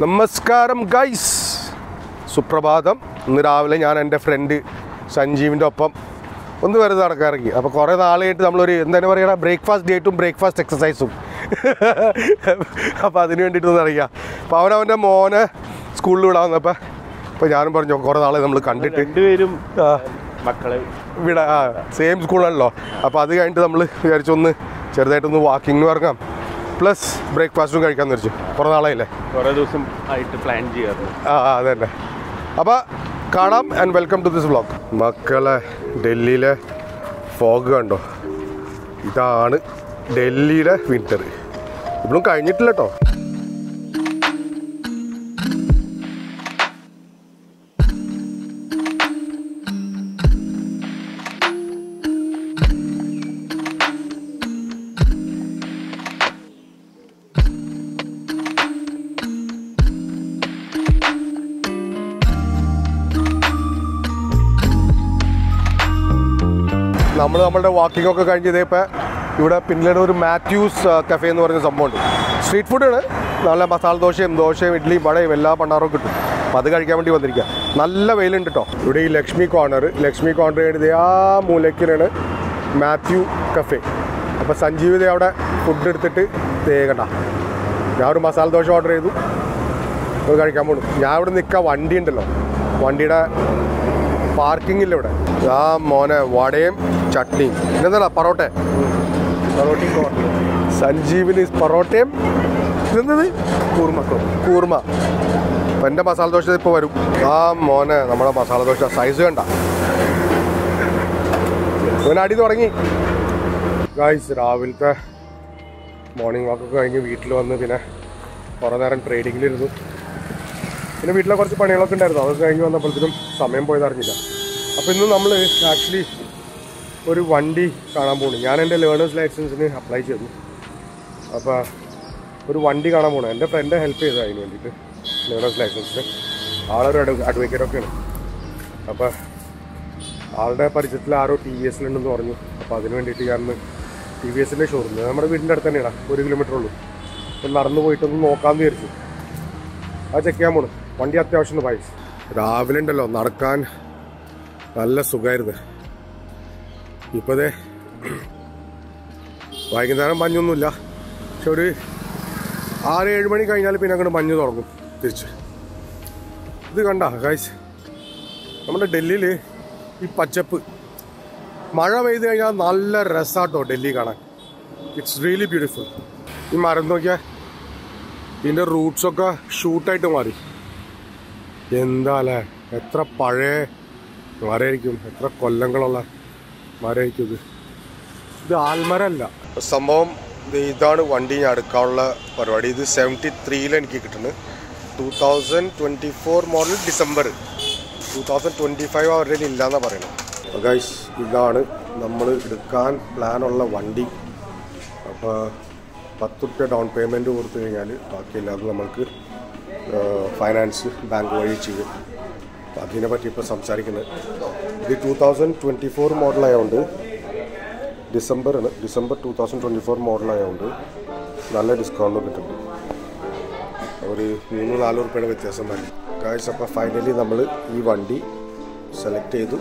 നമസ്കാരം ഗൈസ്, സുപ്രഭാതം. ഇന്ന് രാവിലെ ഞാൻ എൻ്റെ ഫ്രണ്ട് സഞ്ജീവിൻ്റെ ഒപ്പം ഒന്ന് വെറുതെ നടക്കാറിറങ്ങി. അപ്പോൾ കുറേ നാളായിട്ട് നമ്മളൊരു എന്താണ് പറയുക, ബ്രേക്ക്ഫാസ്റ്റ് ഡേറ്റും ബ്രേക്ക്ഫാസ്റ്റ് എക്സസൈസും. അപ്പോൾ അതിന് വേണ്ടിയിട്ട് ഒന്ന് അറിയാം. അപ്പോൾ അവനവൻ്റെ മോനെ സ്കൂളിൽ വിടാൻ വന്നപ്പോൾ അപ്പോൾ ഞാനും പറഞ്ഞു കുറേ നാളെ നമ്മൾ കണ്ടിട്ട് രണ്ടുപേരും മക്കളെ ഇവിടെ സെയിം സ്കൂളാണല്ലോ. അപ്പോൾ അത് കഴിഞ്ഞിട്ട് നമ്മൾ വിചാരിച്ചൊന്ന് ചെറുതായിട്ടൊന്ന് വാക്കിങ്ങിന് ഇറങ്ങാം, പ്ലസ് ബ്രേക്ക്ഫാസ്റ്റും കഴിക്കാമെന്ന് വെച്ചു. കുറേ നാളായില്ലേ, കുറേ ദിവസം ആയിട്ട് പ്ലാൻ ചെയ്യാറ്. അതന്നെ. അപ്പോൾ കാണാം and welcome to this vlog. മക്കളെ, ഡൽഹിയിലെ ഫോഗ് കണ്ടോ? ഇതാണ് ഡൽഹിയിലെ വിൻ്റർ. ഇപ്പോഴും കഴിഞ്ഞിട്ടില്ല കേട്ടോ. നമ്മളുടെ വാക്കിംഗ് ഒക്കെ കഴിഞ്ഞ് ഇതേപ്പോൾ ഇവിടെ പിന്നീട് ഒരു മാത്യൂസ് കഫേ എന്ന് പറഞ്ഞ സംഭവമുണ്ട്. സ്ട്രീറ്റ് ഫുഡാണ്. നല്ല മസാല ദോശയും ഇഡ്ഡലിയും വടയും എല്ലാ പണ്ടാറും കിട്ടും. അപ്പോൾ അത് കഴിക്കാൻ വേണ്ടി വന്നിരിക്കുക. നല്ല വെയിലുണ്ട് കേട്ടോ. ഇവിടെ ഈ ലക്ഷ്മി കോർണർ കഴിഞ്ഞ് ആ മൂലക്കിലാണ് മാത്യു കഫേ. അപ്പോൾ സഞ്ജീവിത അവിടെ ഫുഡ് എടുത്തിട്ട് കണ്ട, ഞാൻ ഒരു മസാല ദോശ ഓർഡർ ചെയ്തു, അത് കഴിക്കാൻ പോകണം. ഞാൻ ഇവിടെ നിൽക്കുക, വണ്ടി ഉണ്ടല്ലോ, വണ്ടിയുടെ പാർക്കിങ്ങില്ല ഇവിടെ. ആ മോനെ, വടയും ചട്നിയും. ഇതെന്താ പൊറോട്ടയും സഞ്ജീവിന് പൊറോട്ടയും ഇതെന്തത് കൂർമ. അപ്പം എൻ്റെ മസാല ദോശ ഇപ്പോൾ വരും. ആ മോനെ, നമ്മുടെ മസാല ദോശ സൈസ് കണ്ട. ഇവൻ അടി തുടങ്ങി ഗായ്സ്. രാവിലത്തെ മോർണിംഗ് വാക്കൊക്കെ കഴിഞ്ഞ് വീട്ടിൽ വന്ന് പിന്നെ കുറേ നേരം ട്രേഡിങ്ങിലിരുന്നു. പിന്നെ വീട്ടിലെ കുറച്ച് പണികളൊക്കെ ഉണ്ടായിരുന്നു. അതൊക്കെ കഴിഞ്ഞ് വന്നപ്പോഴത്തേനും സമയം പോയതറിഞ്ഞില്ല. അപ്പോൾ ഇന്ന് നമ്മൾ ആക്ച്വലി ഒരു വണ്ടി കാണാൻ പോകുന്നു. ഞാൻ എൻ്റെ ലേണേഴ്സ് ലൈസൻസിന് അപ്ലൈ ചെയ്തു. അപ്പോൾ ഒരു വണ്ടി കാണാൻ പോകണം. എൻ്റെ ഫ്രണ്ട് ഹെൽപ്പ് ചെയ്തു അതിന് വേണ്ടിയിട്ട്, ലേണേഴ്സ് ലൈസൻസിന്. ആളൊരു അഡ്വക്കേറ്റൊക്കെയാണ്. അപ്പോൾ ആളുടെ പരിചയത്തിൽ ആരോ TVS ഉണ്ടെന്ന് പറഞ്ഞു. അപ്പോൾ അതിന് വേണ്ടിയിട്ട് ഞാൻ TVS ഷോറൂം നമ്മുടെ വീടിൻ്റെ അടുത്ത് തന്നെയാണ്, 1 കിലോമീറ്റർ ഉള്ളൂ. അപ്പോൾ നടന്നു പോയിട്ടൊന്ന് നോക്കാമെന്ന് വിചാരിച്ചു. അത് ചെക്ക് ചെയ്യാൻ പോകണം. വണ്ടി അത്യാവശ്യം പൈസ. രാവിലെ ഉണ്ടല്ലോ നടക്കാൻ നല്ല സുഖമായിരുന്നു. ഇപ്പോഴേ വൈകുന്നേരം മഞ്ഞൊന്നുമില്ല, പക്ഷെ ഒരു 6-7 മണി കഴിഞ്ഞാൽ പിന്നെ അങ്ങോട്ട് മഞ്ഞ് തുടങ്ങും തിരിച്ച്. ഇത് കണ്ട ഗൈസ്, നമ്മുടെ ഡൽഹിയിൽ ഈ പച്ചപ്പ്, മഴ പെയ്ത് കഴിഞ്ഞാൽ നല്ല രസമാട്ടോ ഡൽഹി കാണാൻ. It's really beautiful. ഈ മരം നോക്കിയാൽ ഇതിൻ്റെ റൂട്ട്സൊക്കെ ഷൂട്ടായിട്ട് മാറി. എന്താ അല്ലേ, എത്ര പഴയ മരമായിരിക്കും, എത്ര കൊല്ലങ്ങളുള്ള മരമായിരിക്കും ഇത് ആൽമരല്ല സംഭവം. ഇതാണ് വണ്ടി ഞാൻ എടുക്കാനുള്ള പരിപാടി. ഇത് 73 എനിക്ക് കിട്ടുന്നത്. 2024 മോഡൽ ഡിസംബർ. 2025 അവരുടെ ഇല്ലയെന്നാണ് പറയുന്നത്. ഗൈസ്, ഇതാണ് നമ്മൾ എടുക്കാൻ പ്ലാനുള്ള വണ്ടി. അപ്പോൾ 10 രൂപ ഡൗൺ പേയ്മെൻറ്റ് കൊടുത്തു കഴിഞ്ഞാൽ ബാക്കിയില്ലാതെ നമ്മൾക്ക് ഫൈനാൻസ് ബാങ്ക് വഴി ചെയ്യും. അതിനെ പറ്റി ഇപ്പോൾ സംസാരിക്കുന്നത്. ഇത് 2024 മോഡലായതുകൊണ്ട് ഡിസംബറാണ്. ഡിസംബർ 2024 മോഡലായതുകൊണ്ട് നല്ല ഡിസ്കൗണ്ട് കിട്ടുന്നുണ്ട്. ഒരു 3-4 രൂപയുടെ വ്യത്യാസം വരും ഗായ്സ്. അപ്പോൾ ഫൈനലി നമ്മൾ ഈ വണ്ടി സെലക്ട് ചെയ്തു.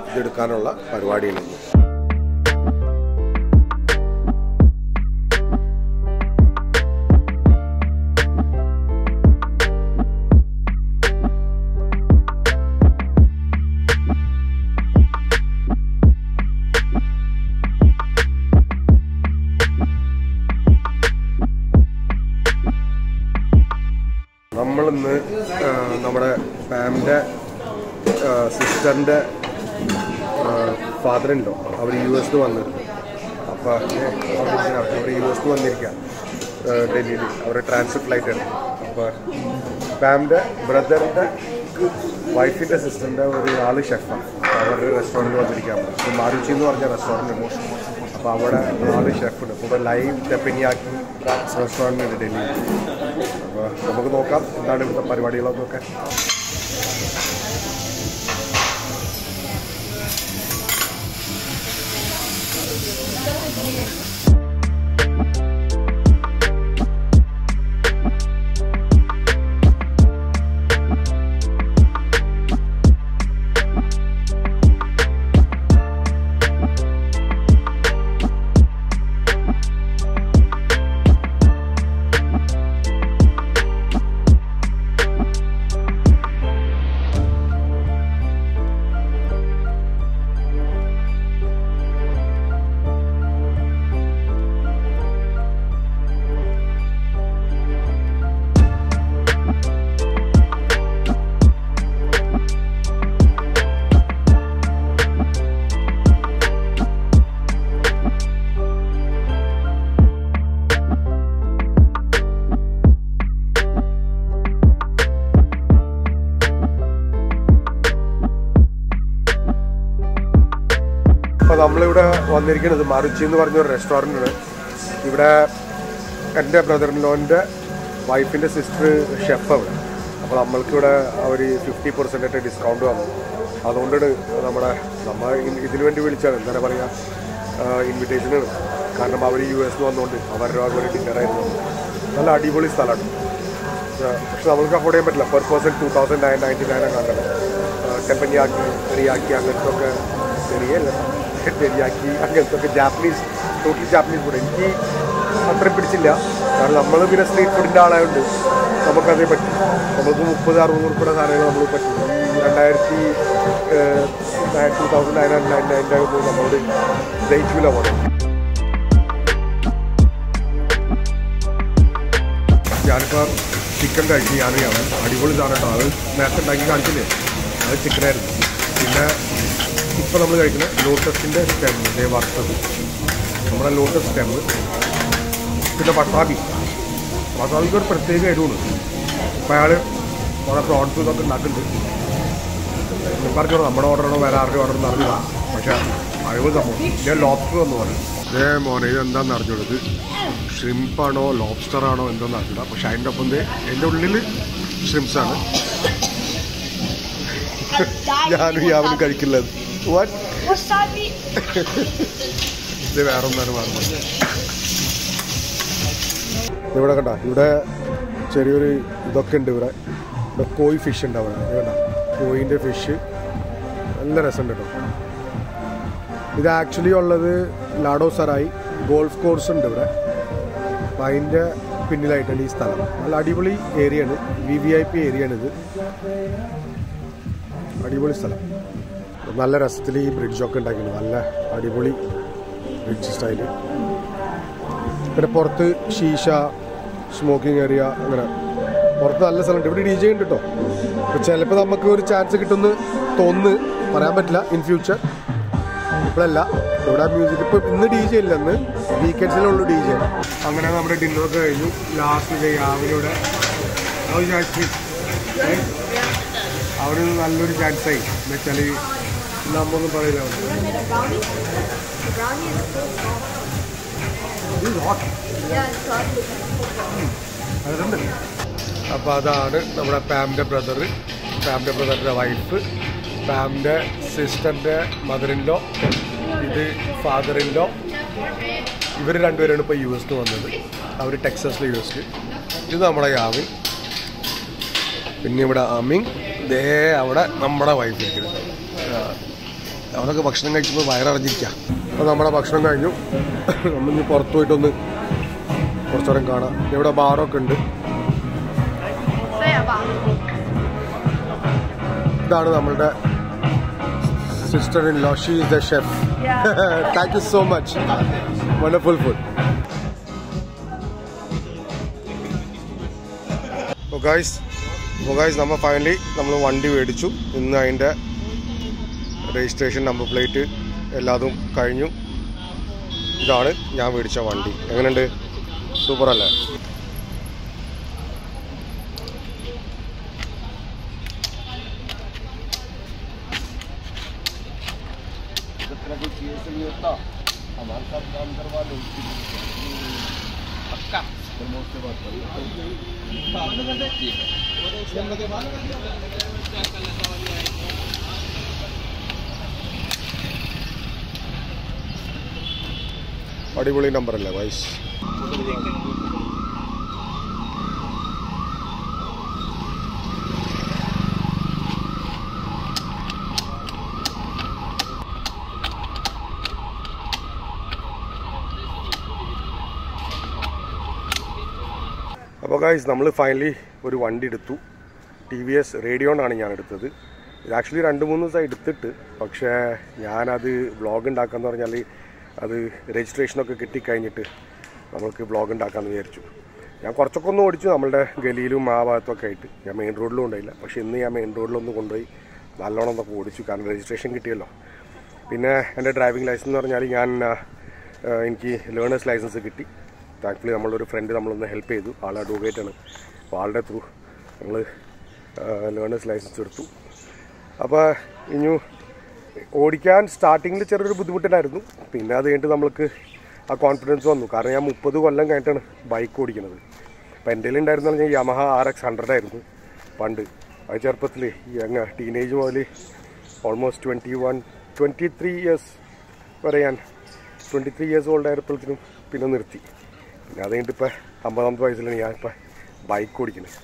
ഇതെടുക്കാനുള്ള പരിപാടിയുണ്ട്. നമ്മളിന്ന് നമ്മുടെ പാമിൻ്റെ സിസ്റ്ററിൻ്റെ ഫാദറുണ്ടോ, അവർ US വന്നിരുന്നു. അപ്പോൾ അവർ US വന്നിരിക്കുക ഡൽഹിയിൽ. അവരുടെ ട്രാൻസിറ്റ് ഫ്ലൈറ്റാണ്. അപ്പോൾ പാമിൻ്റെ ബ്രദറിൻ്റെ വൈഫിൻ്റെ സിസ്റ്ററിൻ്റെ ഒരു ആള് ഷെഫാണ്. അവരുടെ റെസ്റ്റോറൻറ്റ് വന്നിരിക്കുക. മാരുചി എന്ന് പറഞ്ഞ റെസ്റ്റോറൻറ്റ് ഉണ്ട്. അപ്പോൾ അവിടെ ആള് ഷെഫുണ്ട്. ഇപ്പോൾ ലൈവ് തെപ്പനിയാക്കി റെസ്റ്റോറൻറ്റ് ഉണ്ട് ഡൽഹിയിൽ. അപ്പോൾ നമുക്ക് നോക്കാം എന്താണ് ഇവിടുത്തെ പരിപാടികളൊക്കെ. നമ്മളിവിടെ വന്നിരിക്കുന്നത് മറുച്ചി എന്ന് പറഞ്ഞൊരു റെസ്റ്റോറൻറ്റാണ്. ഇവിടെ എൻ്റെ ബ്രദറിനോൻ്റെ വൈഫിൻ്റെ സിസ്റ്റർ ഷെഫ് അവിടെ. അപ്പോൾ നമ്മൾക്കിവിടെ അവർ 50% ഡിസ്കൗണ്ട് വന്നു. അതുകൊണ്ടാണ് നമ്മൾ ഇതിനു വേണ്ടി വിളിച്ചാണ്, എന്താ പറയുക, ഇൻവിറ്റേഷനാണ്. കാരണം അവർ US വന്നുകൊണ്ട് അവരുടെ ഒരു ഡിന്നറായിരുന്നു. നല്ല അടിപൊളി സ്ഥലമാണ്. പക്ഷെ നമ്മൾക്ക് അഫോർഡ് ചെയ്യാൻ പറ്റില്ല. പെർ പേഴ്സൺ 2,999 കണ്ടത്. ടെപ്പനിയാക്കി ടെറിയാക്കി അങ്ങനത്തെ ടെറിയാക്കി അങ്ങനത്തെ ജാപ്പനീസ്, ടോട്ടലി ജാപ്പനീസ് ഫുഡ് എനിക്ക് അത്രയും പിടിച്ചില്ല. കാരണം നമ്മൾ പിന്നെ സ്ട്രീറ്റ് ഫുഡിൻ്റെ ആളായതുകൊണ്ട് നമുക്കതേ പറ്റും. നമുക്ക് 30-60 ഉൾപ്പെടെ സാധനങ്ങൾ നമ്മൾ പറ്റും. 2,999 നമ്മളോട് ദഹിക്കില്ല പോലെ. ഞാനിപ്പോൾ ചിക്കൻ കഴിച്ചു. ഞാനറിയാം അടിപൊളി സാധനം കേട്ടോ. അത് നേരത്തെ ഉണ്ടാക്കി കാണിച്ചില്ലേ, അത് ചിക്കനായിരുന്നു. പിന്നെ ഇപ്പോൾ നമ്മൾ കഴിക്കുന്നത് ലോട്ടസിൻ്റെ സ്റ്റെമ്മ് വറുത്തത്, നമ്മുടെ ലോട്ടസ് സ്റ്റെമ്മ്. പിന്നെ വസാബിക്ക് ഒരു പ്രത്യേക എരിവാണ്. അപ്പോൾ അയാൾ കുറേ പ്രോൺസ് ഇതൊക്കെ ഉണ്ടാക്കുന്നുണ്ട്. പറഞ്ഞോളൂ നമ്മുടെ ഓർഡറാണോ വേറെ ആരുടെ ഓർഡർ എന്ന് അറിഞ്ഞില്ല. പക്ഷേ അഴിവ് സംഭവം. ഞാൻ ലോബ്സ്റ്റർ എന്ന് പറയും. മോനെ ഇത് എന്താണെന്ന് അറിഞ്ഞോളൂ. ഷ്രിംപാണോ ലോബ്സ്റ്ററാണോ എന്താണെന്ന് അറിഞ്ഞില്ല. പക്ഷെ അതിൻ്റെ ഒപ്പം എൻ്റെ ഉള്ളിൽ ഷ്രിംസാണ്. ഞാനും യാവനും കഴിക്കില്ലത്. ഇത് വേറെ ഒന്നാണ് പറഞ്ഞത്. ഇവിടെ കണ്ട, ഇവിടെ ചെറിയൊരു ഇതൊക്കെ ഉണ്ട്. ഇവിടെ കോയി ഫിഷ് ഉണ്ട്. അവിടെ കണ്ട കോയിൻ്റെ ഫിഷ് നല്ല രസമുണ്ട് കേട്ടോ. ഇത് ആക്ച്വലി ഉള്ളത് ലാഡോ സറായി ഗോൾഫ് കോഴ്സ് ഉണ്ട് ഇവിടെ. അപ്പം അതിൻ്റെ പിന്നിലായിട്ടാണ് ഈ സ്ഥലം. നല്ല അടിപൊളി ഏരിയയാണ്, VIP ഏരിയയാണിത്. അടിപൊളി സ്ഥലം. നല്ല രസത്തിൽ ഈ ബ്രിഡ്ജൊക്കെ ഉണ്ടാക്കിയിട്ടുണ്ട്. നല്ല അടിപൊളി ബ്രിഡ്ജ് സ്റ്റൈല്. പിന്നെ പുറത്ത് ഷീഷ, സ്മോക്കിംഗ് ഏരിയ, അങ്ങനെ പുറത്ത് നല്ല സ്ഥലമുണ്ട്. ഇവിടെ DJ ഉണ്ട് കേട്ടോ. ചിലപ്പോൾ നമുക്ക് ഒരു ചാൻസ് കിട്ടുമെന്ന് തോന്നുന്നു, പറയാൻ പറ്റില്ല ഇൻ ഫ്യൂച്ചർ. ഇപ്പോഴല്ല ഇവിടെ മ്യൂസിക്. ഇപ്പോൾ ഇന്ന് DJ ഇല്ല, ഇന്ന് വീക്കെൻഡ്സിലുള്ള DJ. അങ്ങനെ നമ്മുടെ ഡിന്നറൊക്കെ കഴിഞ്ഞു. ലാസ്റ്റ് രാവിലെ അവിടെ നിന്ന് നല്ലൊരു ചാൻസായി. എന്ന് വെച്ചാൽ നമ്മൊന്നും പറയില്ല. അപ്പോൾ അതാണ് നമ്മുടെ പാമിൻ്റെ ബ്രദറിൻ്റെ വൈഫ്, പാമിൻ്റെ സിസ്റ്ററിൻ്റെ മദറിൻലോ, ഇത് ഫാദറിൻലോ. ഇവർ രണ്ടുപേരാണ് ഇപ്പോൾ US വന്നത്. അവർ ടെക്സസിലെ US. ഇത് നമ്മുടെ യാവിൻ. പിന്നെ ഇവിടെ അമിങ്. അവിടെ നമ്മുടെ വൈഫ് ഇരിക്കുന്നത്. അവരൊക്കെ ഭക്ഷണം കഴിച്ചപ്പോൾ വയറിറങ്ങിയിരിക്കാം. അപ്പോൾ നമ്മുടെ ഭക്ഷണം കഴിഞ്ഞു. നമ്മളിനി പുറത്തു പോയിട്ടൊന്ന് കുറച്ചു നേരം കാണാം. ഇവിടെ ബാറൊക്കെ ഉണ്ട്. ഇതാണ് നമ്മളുടെ sister-in-law. She is the chef. Thank you so much. Wonderful food. So guys, നമ്മൾ ഫൈനലി വണ്ടി മേടിച്ചു. ഇന്ന് അതിൻ്റെ രജിസ്ട്രേഷൻ, നമ്പർ പ്ലേറ്റ് എല്ലാതും കഴിഞ്ഞു. ഇതാണ് ഞാൻ മേടിച്ച വണ്ടി. എങ്ങനെയുണ്ട്? സൂപ്പറല്ലേ? हमारे साथ काम करवा लो, पक्का प्रमोद से बात करिए। अड़ीपोली नंबर अल्ले वाइस. അപ്പോൾ ഗൈസ് നമ്മൾ ഫൈനലി ഒരു വണ്ടി എടുത്തു. TVS റേഡിയോണാണ് ഞാൻ എടുത്തത്. ഇത് ആക്ച്വലി 2-3 ദിവസമായി എടുത്തിട്ട്, പക്ഷേ ഞാനത് വ്ളോഗ് ഉണ്ടാക്കാമെന്ന് പറഞ്ഞാൽ അത് രജിസ്ട്രേഷനൊക്കെ കിട്ടിക്കഴിഞ്ഞിട്ട് നമുക്ക് വ്ളോഗ് ഉണ്ടാക്കാമെന്ന് വിചാരിച്ചു. ഞാൻ കുറച്ചൊക്കെ ഒന്ന് ഓടിച്ചു നമ്മളുടെ ഗലിയിലും ആ ഭാഗത്തൊക്കെ ആയിട്ട്. ഞാൻ മെയിൻ റോഡിലും ഉണ്ടായില്ല, പക്ഷേ ഇന്ന് ഞാൻ മെയിൻ റോഡിലൊന്ന് കൊണ്ടുപോയി നല്ലോണം എന്നൊക്കെ ഓടിച്ചു. കാരണം രജിസ്ട്രേഷൻ കിട്ടിയല്ലോ. പിന്നെ എൻ്റെ ഡ്രൈവിംഗ് ലൈസൻസ് എന്ന് പറഞ്ഞാൽ എനിക്ക് ലേണേഴ്സ് ലൈസൻസ് കിട്ടി. താങ്ക്ഫുള്ളി നമ്മളൊരു ഫ്രണ്ട് നമ്മളൊന്ന് ഹെൽപ്പ് ചെയ്തു. ആൾ അഡ്വക്കേറ്റാണ്. അപ്പോൾ ആളുടെ ത്രൂ നമ്മൾ ലേണേഴ്സ് ലൈസൻസ് എടുത്തു. അപ്പോൾ ഇനി ഓടിക്കാൻ സ്റ്റാർട്ടിങ്ങിൽ ചെറിയൊരു ബുദ്ധിമുട്ടുണ്ടായിരുന്നു. പിന്നെ അത് കഴിഞ്ഞിട്ട് നമ്മൾക്ക് ആ കോൺഫിഡൻസ് വന്നു. കാരണം ഞാൻ 30 കൊല്ലം കഴിഞ്ഞിട്ടാണ് ബൈക്ക് ഓടിക്കുന്നത്. അപ്പോൾ എൻ്റെ കയ്യിൽ ഉണ്ടായിരുന്ന ഞാൻ യമഹ RX100 ആയിരുന്നു പണ്ട്. അത് ചെറുപ്പത്തിൽ അങ്ങ് ടീനേജ് മുതൽ ഓൾമോസ്റ്റ് 23 ഇയേഴ്സ് വരെ ഞാൻ 23 ഇയേഴ്സ് ഓൾഡ് ആയപ്പോഴത്തേനും പിന്നെ നിർത്തി. പിന്നെ അത് കഴിഞ്ഞിട്ട് ഇപ്പോൾ 50ാമത്തെ വയസ്സിലാണ് ഞാനിപ്പോൾ ബൈക്ക് ഓടിക്കുന്നത്.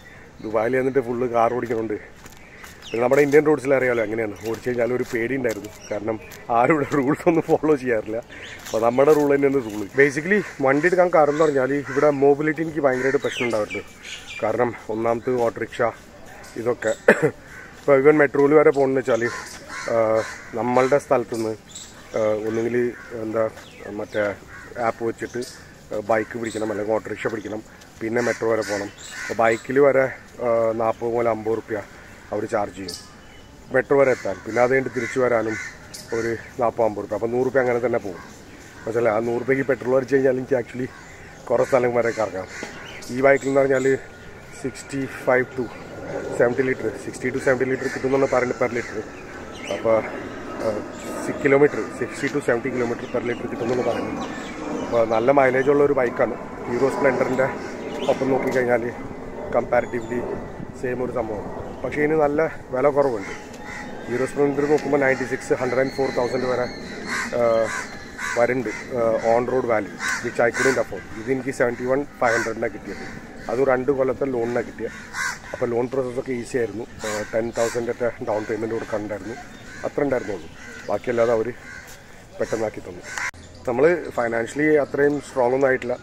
ദുബായിൽ വന്നിട്ട് ഫുള്ള് കാർ ഓടിക്കുന്നുണ്ട്. പിന്നെ നമ്മുടെ ഇന്ത്യൻ റോഡ്സിൽ അറിയാമല്ലോ എങ്ങനെയാണ് ഓടിച്ചു കഴിഞ്ഞാൽ ഒരു പേടി ഉണ്ടായിരുന്നു. കാരണം ആരും ഇവിടെ റൂൾസ് ഒന്നും ഫോളോ ചെയ്യാറില്ല. അപ്പോൾ നമ്മുടെ റൂൾ തന്നെയാണ് റൂള്. ബേസിക്കലി വണ്ടി എടുക്കാൻ കാരണം എന്ന് പറഞ്ഞാൽ ഇവിടെ മൊബിലിറ്റി എനിക്ക് ഭയങ്കരമായിട്ട് പ്രശ്നം ഉണ്ടാവുന്നുണ്ട്. കാരണം ഒന്നാമത് ഓട്ടോറിക്ഷ ഇതൊക്കെ ഇപ്പോൾ ഇവൻ മെട്രോയിൽ വരെ പോകുന്നതെന്ന് വെച്ചാൽ നമ്മളുടെ സ്ഥലത്തുനിന്ന് ഒന്നുകിൽ മറ്റേ ആപ്പ് വെച്ചിട്ട് ബൈക്ക് പിടിക്കണം, അല്ലെങ്കിൽ ഓട്ടോറിക്ഷ പിടിക്കണം, പിന്നെ മെട്രോ വരെ പോകണം. അപ്പോൾ ബൈക്കിൽ വരെ 40 മുതൽ 50 റുപ്യ അവർ ചാർജ് ചെയ്യും മെട്രോ വരെ എത്താൻ. പിന്നെ അത് കഴിഞ്ഞിട്ട് തിരിച്ചു വരാനും ഒരു 40-50 റുപ്യ. അപ്പോൾ 100 റുപ്യ അങ്ങനെ തന്നെ പോകും. പക്ഷേ ആ 100 റുപ്യക്ക് പെട്രോൾ അടിച്ച് കഴിഞ്ഞാൽ എനിക്ക് ആക്ച്വലി കുറേ സ്ഥലം വരെ കറങ്ങാം. ഈ ബൈക്കിൽ എന്ന് പറഞ്ഞാൽ 65 to 70 ലിറ്റർ 60 to 70 ലിറ്റർ കിട്ടുമെന്നാണ് പറയുന്നത് പെർ ലിറ്റർ. അപ്പോൾ 60 to 70 കിലോമീറ്റർ പെർ ലിറ്റർ കിട്ടുമെന്നാണ് പറയുന്നത്. അപ്പോൾ നല്ല മൈലേജ് ഉള്ള ഒരു ബൈക്കാണ്. ഹീറോ സ്പ്ലെൻഡറിൻ്റെ ഒപ്പം നോക്കിക്കഴിഞ്ഞാൽ കമ്പാരിറ്റീവ്ലി സെയിം ഒരു സംഭവം. പക്ഷേ ഇതിന് നല്ല വില കുറവുണ്ട്. ഹീറോ സ്പ്ലെൻഡർ നോക്കുമ്പോൾ 104,000 വരെ വരുന്നുണ്ട് on road value, which I couldn't afford. ഇത് എനിക്ക് 71,500 കിട്ടിയത്. അതും 2 കൊല്ലത്തെ ലോണിനാണ് കിട്ടിയത്. അപ്പോൾ ലോൺ പ്രോസസ്സൊക്കെ ഈസി ആയിരുന്നു. 10,000 ഡൗൺ പേയ്മെൻറ്റ് കൊടുക്കാനുണ്ടായിരുന്നു. അത്ര ഉണ്ടായിരുന്നുള്ളൂ. ബാക്കിയല്ലാതെ അവർ പെട്ടെന്നാക്കി തന്നു. നമ്മൾ ഫൈനാൻഷ്യലി അത്രയും സ്ട്രോങ് ഒന്നും ആയിട്ടില്ല.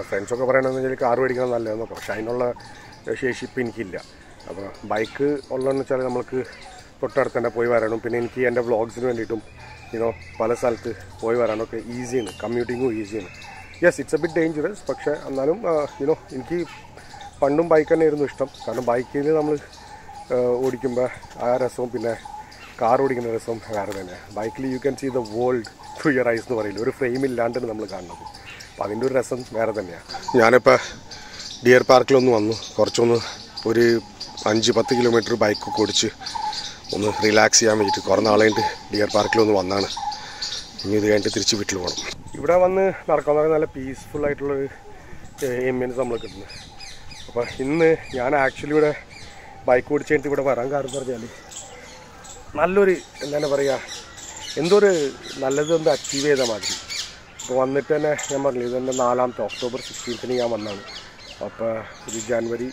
ഫ്രണ്ട്സൊക്കെ പറയണമെന്ന് വെച്ചാൽ കാർ മേടിക്കണം നല്ലതെന്നൊക്കെ. പക്ഷേ അതിനുള്ള ശേഷി ഇപ്പം എനിക്കില്ല. അപ്പോൾ ബൈക്ക് ഉള്ളതെന്ന് വെച്ചാൽ നമ്മൾക്ക് തൊട്ടടുത്ത് തന്നെ പോയി വരാനും, പിന്നെ എനിക്ക് എൻ്റെ വ്ളോഗ്സിന് വേണ്ടിയിട്ടും പല സ്ഥലത്ത് പോയി വരാനൊക്കെ ഈസിയാണ്. കമ്മ്യൂട്ടിങ്ങും ഈസിയാണ്. Yes, it's A bit dangerous. പക്ഷേ എന്നാലും എനിക്ക് പണ്ടും ബൈക്ക് തന്നെയായിരുന്നു ഇഷ്ടം. കാരണം ബൈക്കിൽ നമ്മൾ ഓടിക്കുമ്പോൾ ആ രസവും പിന്നെ കാർ ഓടിക്കുന്ന രസവും വേറെ തന്നെയാണ്. ബൈക്കിൽ you can see the world through your eyes എന്ന് പറയില്ല. ഒരു ഫ്രെയിം ഇല്ലാണ്ടാണ് നമ്മൾ കാണുന്നത്. അപ്പോൾ അതിൻ്റെ ഒരു രസം വേറെ തന്നെയാണ്. ഞാനിപ്പോൾ ഡിയർ പാർക്കിലൊന്ന് വന്നു. കുറച്ചൊന്ന് ഒരു 5-10 കിലോമീറ്റർ ബൈക്കൊക്കെ ഓടിച്ച് ഒന്ന് റിലാക്സ് ചെയ്യാൻ വേണ്ടിയിട്ട് കുറേ നാളായിട്ട് ഡിയർ പാർക്കിലൊന്ന് വന്നാണ്. ഇനി ഇത് കഴിഞ്ഞിട്ട് തിരിച്ച് വീട്ടിൽ പോകണം. ഇവിടെ വന്ന് നടക്കാൻ നല്ല പീസ്ഫുൾ ആയിട്ടുള്ളൊരു എംബിയൻസ് നമ്മൾ കിട്ടുന്നത്. അപ്പോൾ ഇന്ന് ഞാൻ ആക്ച്വലി ഇവിടെ ബൈക്ക് ഓടിച്ച് കഴിഞ്ഞിട്ട് ഇവിടെ വരാൻ കാരണം പറഞ്ഞാൽ നല്ലൊരു എന്താണ് പറയുക, എന്തോ ഒരു നല്ലതൊന്ന് അച്ചീവ് ചെയ്ത മാതിരി. അപ്പോൾ വന്നിട്ട് തന്നെ ഞാൻ പറഞ്ഞില്ല, ഇതെൻ്റെ 4ാമത്തെ October 16th ഞാൻ വന്നതാണ്. അപ്പോൾ ഒരു ജനുവരി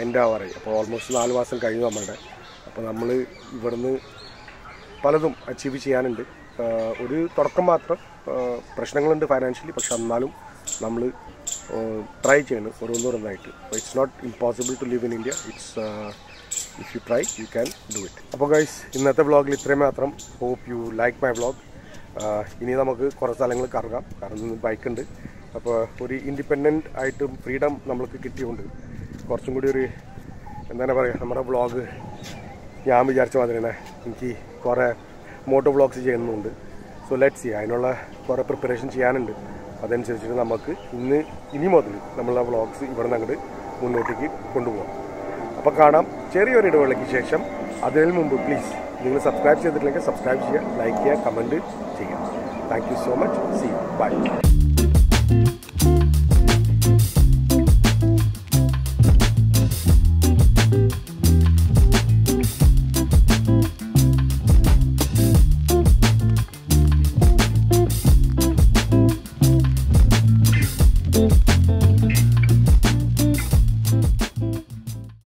എൻ്റെ ആവാറായി. അപ്പോൾ ഓൾമോസ്റ്റ് 4 മാസം കഴിഞ്ഞു നമ്മളുടെ. അപ്പോൾ നമ്മൾ ഇവിടുന്ന് പലതും അച്ചീവ് ചെയ്യാനുണ്ട്. ഒരു തുടക്കം മാത്രം. പ്രശ്നങ്ങളുണ്ട് ഫൈനാൻഷ്യലി, പക്ഷെ എന്നാലും നമ്മൾ ട്രൈ ചെയ്യണം ഓരോന്നോരോന്നായിട്ട്. It's not impossible to live in India. It's if you try you can do it. അപ്പോൾ ഗൈസ്, ഇന്നത്തെ വ്ളോഗിൽ ഇത്രയും മാത്രം. Hope you like my vlog. ഇനി നമുക്ക് കുറേ സ്ഥലങ്ങൾ കറങ്ങാം. കാരണം ബൈക്കുണ്ട്. അപ്പോൾ ഒരു ഇൻഡിപെൻഡൻ്റ് ആയിട്ടും ഫ്രീഡം നമ്മൾക്ക് കിട്ടിയുകൊണ്ട് കുറച്ചും കൂടി ഒരു എന്താണ് പറയുക, നമ്മുടെ വ്ളോഗ് ഞാൻ വിചാരിച്ച മാതിരി തന്നെ എനിക്ക് കുറേ മോട്ടോ വ്ളോഗ്സ് ചെയ്യുന്നുണ്ട്. സോ ലെറ്റ്സ് സീ, അതിനുള്ള കുറേ പ്രിപ്പറേഷൻ ചെയ്യാനുണ്ട്. അതനുസരിച്ചിട്ട് നമുക്ക് ഇനി മുതൽ നമ്മളെ വ്ളോഗ്സ് ഇവിടെ നിന്ന് അങ്ങോട്ട് മുന്നോട്ടേക്ക് കൊണ്ടുപോകാം. അപ്പോൾ കാണാം ചെറിയൊരു ഇടവേളയ്ക്ക് ശേഷം. അതിന് മുമ്പ് പ്ലീസ് നിങ്ങൾ സബ്സ്ക്രൈബ് ചെയ്തിട്ടില്ലെങ്കിൽ സബ്സ്ക്രൈബ് ചെയ്യുക, ലൈക്ക് ചെയ്യുക, കമൻറ്റ് ചെയ്യുക. Thank you so much. See you. By.